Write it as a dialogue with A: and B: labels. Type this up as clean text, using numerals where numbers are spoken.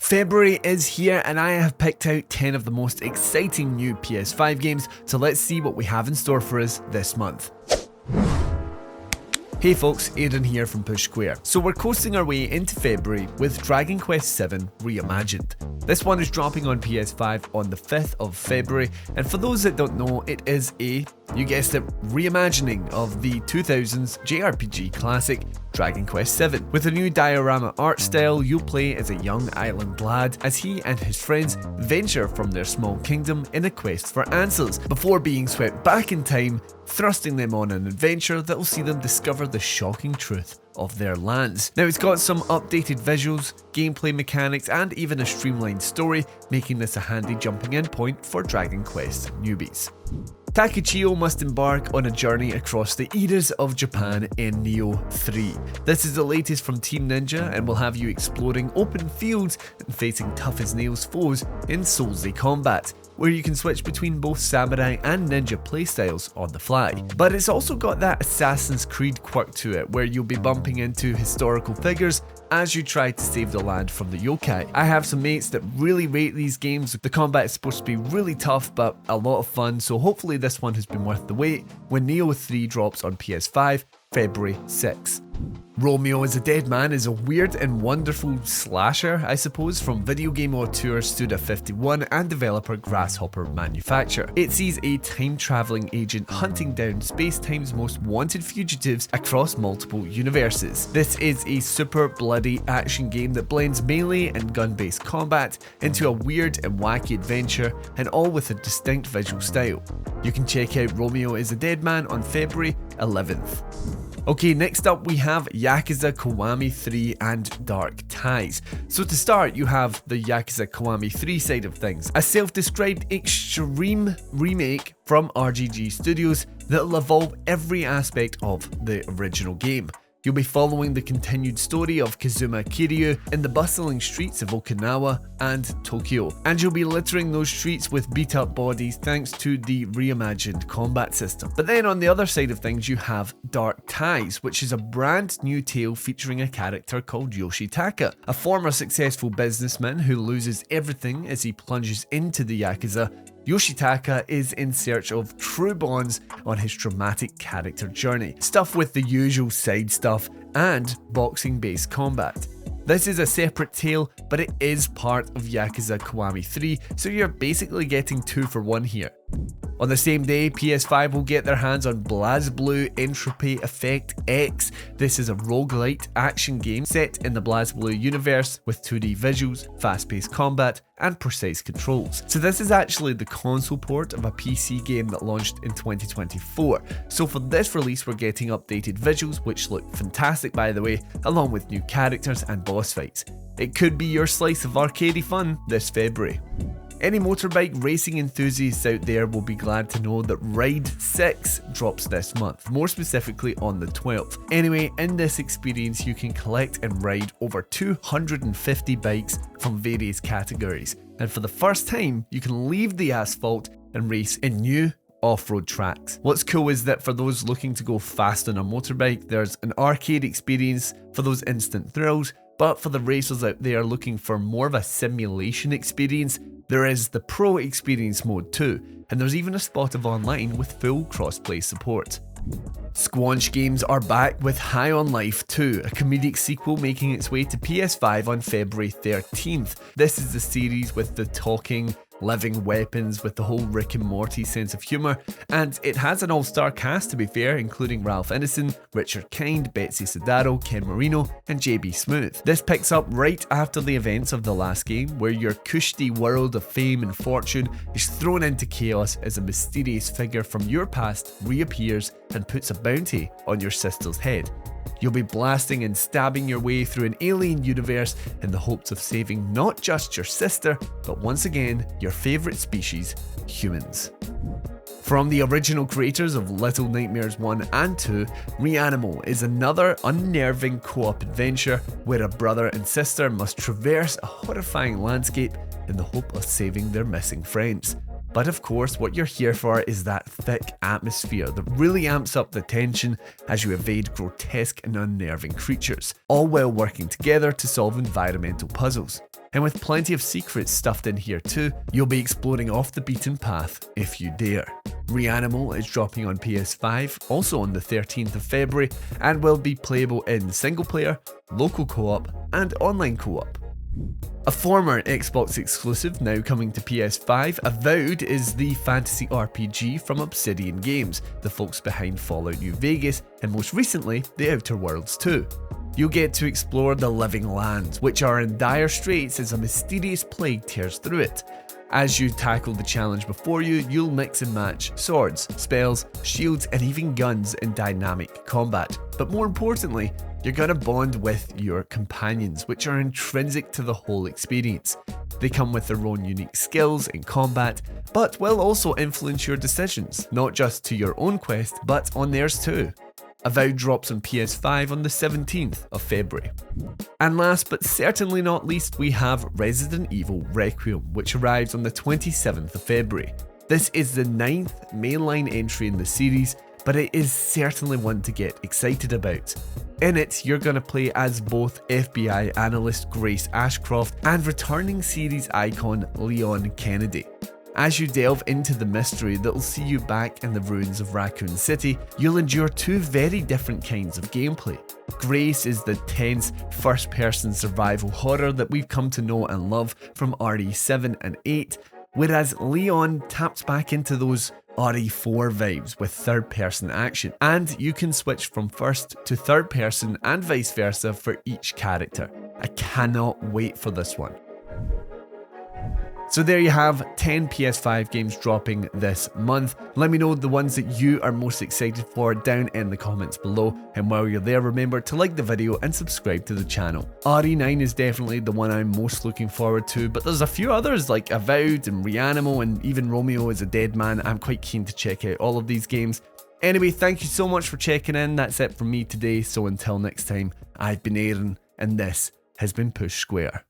A: February is here and I have picked out 10 of the most exciting new PS5 games, so let's see what we have in store for us this month. Hey folks, Aidan here from Push Square. So we're coasting our way into February with Dragon Quest VII Reimagined. This one is dropping on PS5 on the 5th of February, and for those that don't know, it is a, you guessed it, reimagining of the 2000s JRPG classic Dragon Quest VII. With a new diorama art style, you'll play as a young island lad as he and his friends venture from their small kingdom in a quest for answers, before being swept back in time, thrusting them on an adventure that will see them discover the shocking truth of their lands. Now it's got some updated visuals, gameplay mechanics, and even a streamlined story, making this a handy jumping in point for Dragon Quest newbies. Takuchiyo must embark on a journey across the eras of Japan in Nioh 3. This is the latest from Team Ninja and will have you exploring open fields and facing tough as nails foes in soulsy combat, where you can switch between both samurai and ninja playstyles on the fly. But it's also got that Assassin's Creed quirk to it, where you'll be bumping into historical figures as you try to save the land from the yokai. I have some mates that really rate these games. The combat is supposed to be really tough but a lot of fun, so hopefully this one has been worth the wait when Nioh 3 drops on PS5 February 6. Romeo is a Dead Man is a weird and wonderful slasher, I suppose, from video game auteur Suda51 and developer Grasshopper Manufacture. It sees a time-traveling agent hunting down space-time's most wanted fugitives across multiple universes. This is a super bloody action game that blends melee and gun-based combat into a weird and wacky adventure, and all with a distinct visual style. You can check out Romeo is a Dead Man on February 11th. Okay, next up we have Yakuza Kiwami 3 and Dark Ties. So to start, you have the Yakuza Kiwami 3 side of things, a self-described extreme remake from RGG Studios that'll evolve every aspect of the original game. You'll be following the continued story of Kazuma Kiryu in the bustling streets of Okinawa and Tokyo, and you'll be littering those streets with beat-up bodies thanks to the reimagined combat system. But then on the other side of things you have Dark Ties, which is a brand new tale featuring a character called Yoshitaka, a former successful businessman who loses everything as he plunges into the Yakuza. Yoshitaka is in search of true bonds on his traumatic character journey, stuff with the usual side stuff and boxing-based combat. This is a separate tale, but it is part of Yakuza Kiwami 3, so you're basically getting 2 for 1 here. On the same day, PS5 will get their hands on BlazBlue Entropy Effect X. This is a roguelite action game set in the BlazBlue universe with 2D visuals, fast-paced combat, and precise controls. So this is actually the console port of a PC game that launched in 2024. So for this release we're getting updated visuals, which look fantastic by the way, along with new characters and boss fights. It could be your slice of arcadey fun this February. Any motorbike racing enthusiasts out there will be glad to know that Ride 6 drops this month, more specifically on the 12th. Anyway, in this experience you can collect and ride over 250 bikes from various categories, and for the first time you can leave the asphalt and race in new off-road tracks. What's cool is that for those looking to go fast on a motorbike, there's an arcade experience for those instant thrills, but for the racers out there looking for more of a simulation experience, there is the Pro Experience mode too, and there's even a spot of online with full crossplay support. Squanch Games are back with High on Life 2, a comedic sequel making its way to PS5 on February 13th. This is the series with the talking, living weapons with the whole Rick and Morty sense of humour, and it has an all-star cast to be fair, including Ralph Ineson, Richard Kind, Betsy Sodaro, Ken Marino, and JB Smoove. This picks up right after the events of the last game, where your cushy world of fame and fortune is thrown into chaos as a mysterious figure from your past reappears and puts a bounty on your sister's head. You'll be blasting and stabbing your way through an alien universe in the hopes of saving not just your sister, but once again, your favourite species, humans. From the original creators of Little Nightmares 1 and 2, Reanimal is another unnerving co-op adventure where a brother and sister must traverse a horrifying landscape in the hope of saving their missing friends. But of course, what you're here for is that thick atmosphere that really amps up the tension as you evade grotesque and unnerving creatures, all while working together to solve environmental puzzles. and with plenty of secrets stuffed in here too. You'll be exploring off the beaten path if you dare. Reanimal is dropping on PS5, also on the 13th of February, and will be playable in single player, local co-op, and online co-op. A former Xbox exclusive now coming to PS5, Avowed is the fantasy RPG from Obsidian Games, the folks behind Fallout New Vegas, and most recently, The Outer Worlds 2. You'll get to explore the living lands, which are in dire straits as a mysterious plague tears through it. As you tackle the challenge before you, you'll mix and match swords, spells, shields, and even guns in dynamic combat. But more importantly, you're gonna bond with your companions, which are intrinsic to the whole experience. They come with their own unique skills in combat, but will also influence your decisions, not just to your own quest, but on theirs too. Avowed drops on PS5 on the 17th of February. And last but certainly not least, we have Resident Evil Requiem, which arrives on the 27th of February. This is the 9th mainline entry in the series, but it is certainly one to get excited about. In it, you're going to play as both FBI analyst Grace Ashcroft and returning series icon Leon Kennedy. As you delve into the mystery that'll see you back in the ruins of Raccoon City, you'll endure two very different kinds of gameplay. Grace is the tense first-person survival horror that we've come to know and love from RE7 and 8, whereas Leon taps back into those RE4 vibes with third-person action, and you can switch from first to third-person and vice versa for each character. I cannot wait for this one. So there you have 10 PS5 games dropping this month. Let me know the ones that you are most excited for down in the comments below. And while you're there, remember to like the video and subscribe to the channel. RE9 is definitely the one I'm most looking forward to, but there's a few others like Avowed and Reanimal and even Romeo is a Dead Man. I'm quite keen to check out all of these games. Anyway, thank you so much for checking in. That's it from me today. So until next time, I've been Aaron and this has been Push Square.